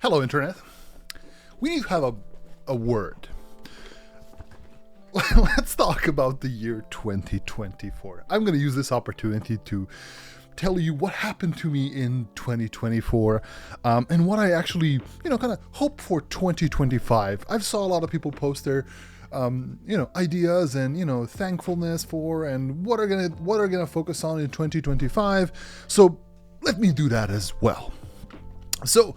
Hello, Internet. We need to have a word. Let's talk about the year 2024. I'm going to use this opportunity to tell you what happened to me in 2024 and what I actually, kind of hope for 2025. I've saw a lot of people post their, ideas and, thankfulness for and what are gonna focus on in 2025. So let me do that as well. So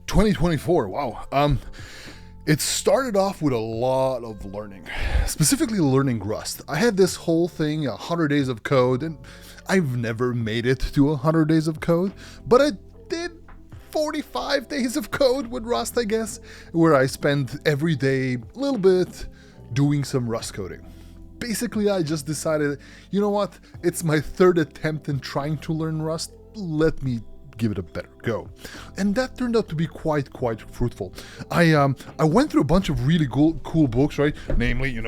2024, wow. It started off with a lot of learning, specifically learning Rust. I had this whole thing, 100 days of code, and I've never made it to 100 days of code, but I did 45 days of code with Rust, I guess, where I spent every day a little bit doing some Rust coding. Basically, I just decided, you know what, it's my third attempt in trying to learn Rust, let me give it a better go. And that turned out to be quite fruitful. I went through a bunch of really cool books, right? Namely,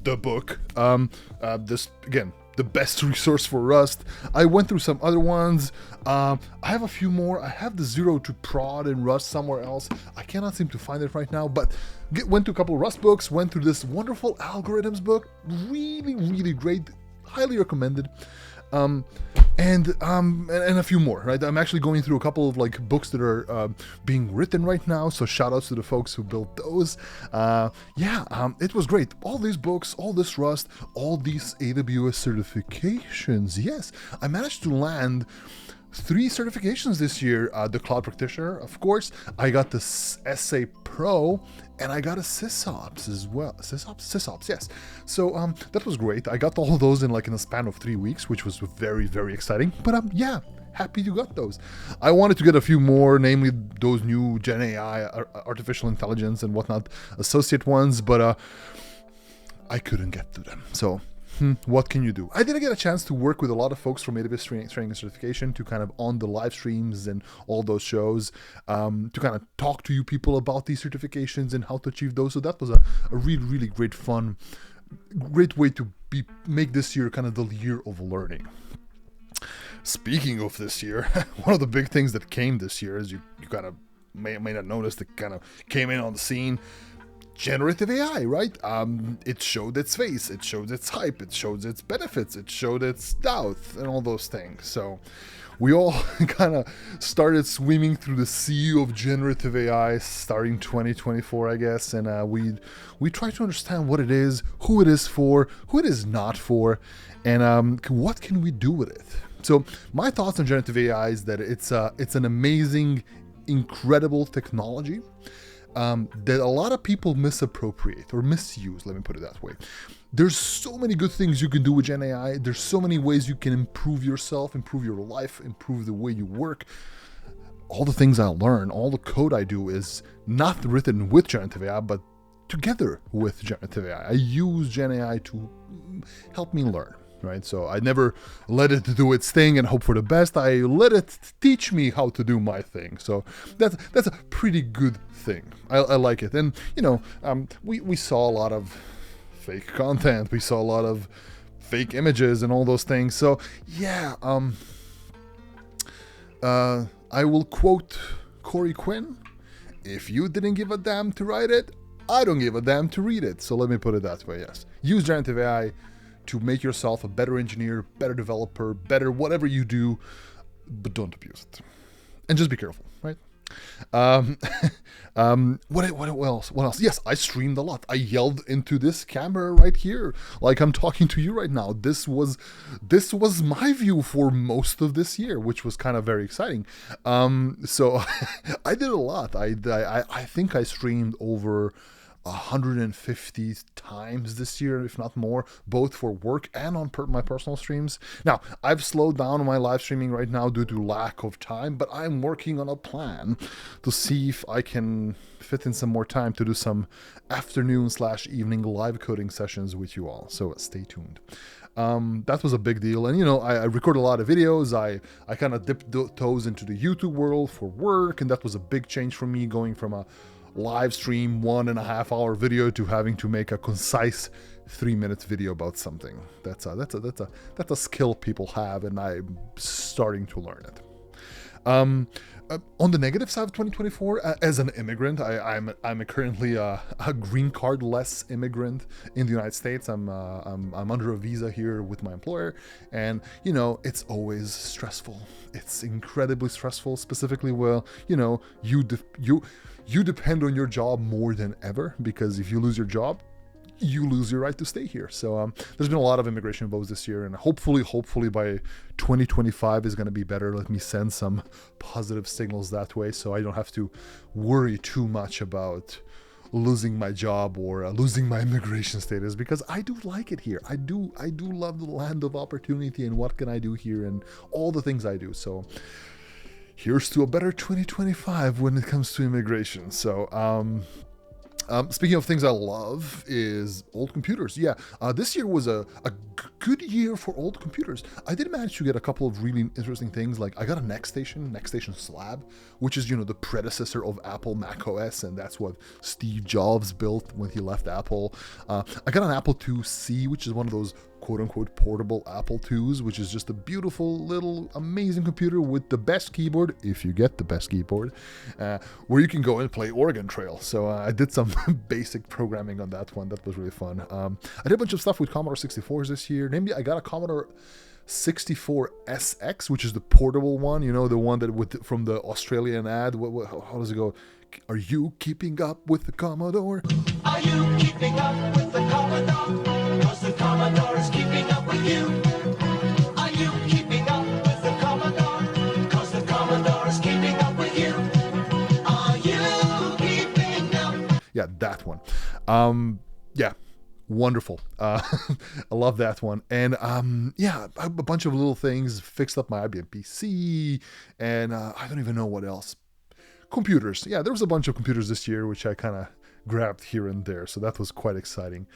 the book. This, again, the best resource for Rust. I went through some other ones. I have a few more. I have the Zero to Prod in Rust somewhere else. I cannot seem to find it right now, but went to a couple of Rust books, went through this wonderful algorithms book. Really great. Highly recommended. And a few more, right? I'm actually going through a couple of books that are being written right now, so shout outs to the folks who built those. It was great. All these books, all this Rust, all these AWS certifications. Yes, I managed to land 3 certifications this year. The Cloud Practitioner, of course. I got the SA Pro, and I got a SysOps as well. SysOps, yes. So that was great. I got all of those in a span of 3 weeks, which was very exciting. But happy you got those. I wanted to get a few more, namely those new Gen AI, artificial intelligence and whatnot, associate ones, but I couldn't get to them. So what can you do? I didn't get a chance to work with a lot of folks from AWS Training and Certification to kind of on the live streams and all those shows to kind of talk to you people about these certifications and how to achieve those. So that was a really great fun, great way to make this year kind of the year of learning. Speaking of this year, one of the big things that came this year, as you kind of may not notice, that kind of came in on the scene, generative AI, right? It showed its face, it showed its hype, it showed its benefits, it showed its doubts, and all those things. So we all kind of started swimming through the sea of generative AI starting 2024, I guess, and we try to understand what it is, who it is for, who it is not for, and what can we do with it. So my thoughts on generative AI is that it's an amazing, incredible technology that a lot of people misappropriate or misuse, let me put it that way. There's so many good things you can do with Gen AI. There's so many ways you can improve yourself, improve your life, improve the way you work. All the things I learn, all the code I do is not written with generative AI, but together with generative AI. I use Gen AI to help me learn. Right, so I never let it do its thing and hope for the best. I let it teach me how to do my thing. So that's a pretty good thing. I like it. And we saw a lot of fake content. We saw a lot of fake images and all those things. So I will quote Corey Quinn: "If you didn't give a damn to write it, I don't give a damn to read it." So let me put it that way. Yes, use generative AI to make yourself a better engineer, better developer, better whatever you do, but don't abuse it. And just be careful, right? What else? Yes, I streamed a lot. I yelled into this camera right here, like I'm talking to you right now. This was my view for most of this year, which was kind of very exciting. So I did a lot. I think I streamed over 150 times this year, if not more, both for work and on my personal streams. Now, I've slowed down on my live streaming right now due to lack of time, but I'm working on a plan to see if I can fit in some more time to do some afternoon/evening live coding sessions with you all. So stay tuned. That was a big deal. And, I record a lot of videos. I kind of dipped toes into the YouTube world for work, and that was a big change for me, going from a live stream 1.5 hour video to having to make a concise 3-minute video about something. That's a skill people have, and I'm starting to learn it. On the negative side of 2024, as an immigrant, I'm currently a green card less immigrant in the United States. I'm under a visa here with my employer, and it's always stressful. It's incredibly stressful. Specifically, well, you depend on your job more than ever, because if you lose your job, you lose your right to stay here. So there's been a lot of immigration votes this year, and hopefully by 2025 is going to be better. Let me send some positive signals that way, so I don't have to worry too much about losing my job or losing my immigration status, because I do like it here. I do love the land of opportunity and what can I do here and all the things I do. So here's to a better 2025 when it comes to immigration. So speaking of things I love is old computers. Yeah, this year was a good year for old computers. I did manage to get a couple of really interesting things. Like I got a NextStation Slab, which is, the predecessor of Apple Mac OS, and that's what Steve Jobs built when he left Apple. I got an Apple IIc, which is one of those quote-unquote portable Apple IIs, which is just a beautiful little amazing computer with the best keyboard, if you get the best keyboard, where you can go and play Oregon Trail. So I did some basic programming on that one. That was really fun. I did a bunch of stuff with Commodore 64s this year. Namely, I got a Commodore 64 SX, which is the portable one, the one that from the Australian ad. How does it go? Are you keeping up with the Commodore? Are you keeping up with the Commodore? 'Cause the Commodore is keeping up with you. Are you keeping up with the Commodore? 'Cause the Commodore is keeping up with you. Are you keeping up? Yeah, that one. Yeah. Wonderful. I love that one. And a bunch of little things. Fixed up my IBM PC, and I don't even know what else. Computers. Yeah, there was a bunch of computers this year, which I kind of grabbed here and there. So that was quite exciting.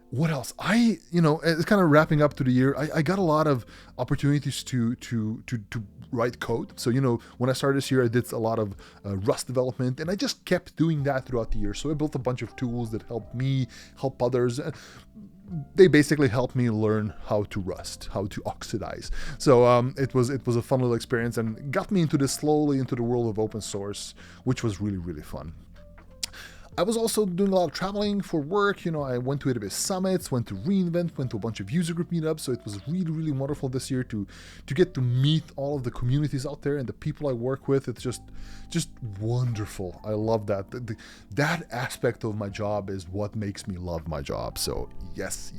What else? It's kind of wrapping up to the year. I got a lot of opportunities to write code. So, when I started this year, I did a lot of Rust development, and I just kept doing that throughout the year. So I built a bunch of tools that helped me help others. They basically helped me learn how to rust, how to oxidize. So it was a fun little experience, and got me slowly into the world of open source, which was really, really fun. I was also doing a lot of traveling for work. I went to AWS summits, went to reInvent, went to a bunch of user group meetups. So it was really, really wonderful this year to get to meet all of the communities out there and the people I work with. It's just wonderful. I love that. That aspect of my job is what makes me love my job. So yes.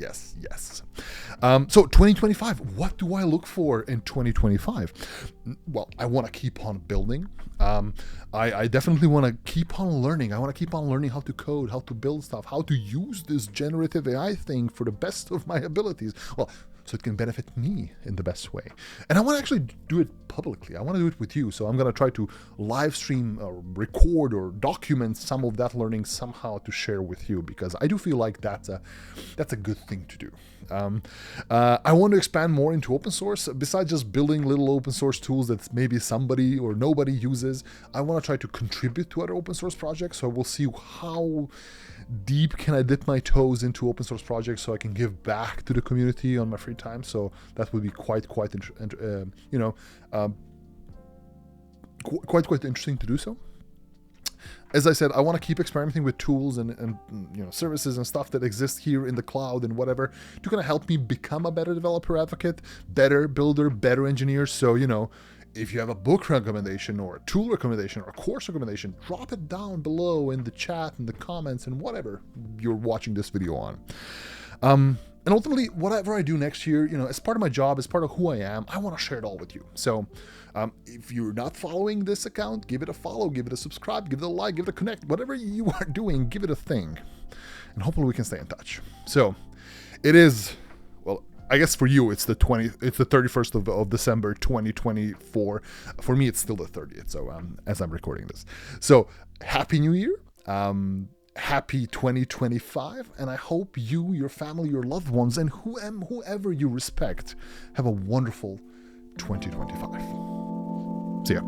So 2025, what do I look for in 2025? Well, I want to keep on building. I definitely want to keep on learning. I want to keep on learning how to code, how to build stuff, how to use this generative AI thing for the best of my abilities. Well, so it can benefit me in the best way. And I want to actually do it publicly. I want to do it with you. So I'm going to try to live stream or record or document some of that learning somehow to share with you, because I do feel like that's a good thing to do. I want to expand more into open source. Besides just building little open source tools that maybe somebody or nobody uses, I want to try to contribute to other open source projects. So we'll see how deep can I dip my toes into open source projects so I can give back to the community on my free time. So that would be quite interesting to do so. As I said, I want to keep experimenting with tools and services and stuff that exist here in the cloud and whatever to kind of help me become a better developer advocate, better builder, better engineer. So, if you have a book recommendation or a tool recommendation or a course recommendation, drop it down below in the chat and the comments and whatever you're watching this video on. And ultimately, whatever I do next year, as part of my job, as part of who I am, I want to share it all with you. So if you're not following this account, give it a follow, give it a subscribe, give it a like, give it a connect, whatever you are doing, give it a thing. And hopefully we can stay in touch. So it is, well, I guess for you, it's the 31st of December, 2024. For me, it's still the 30th. So as I'm recording this, so Happy New Year. Happy 2025, and I hope you, your family, your loved ones, and whoever you respect have a wonderful 2025. See ya.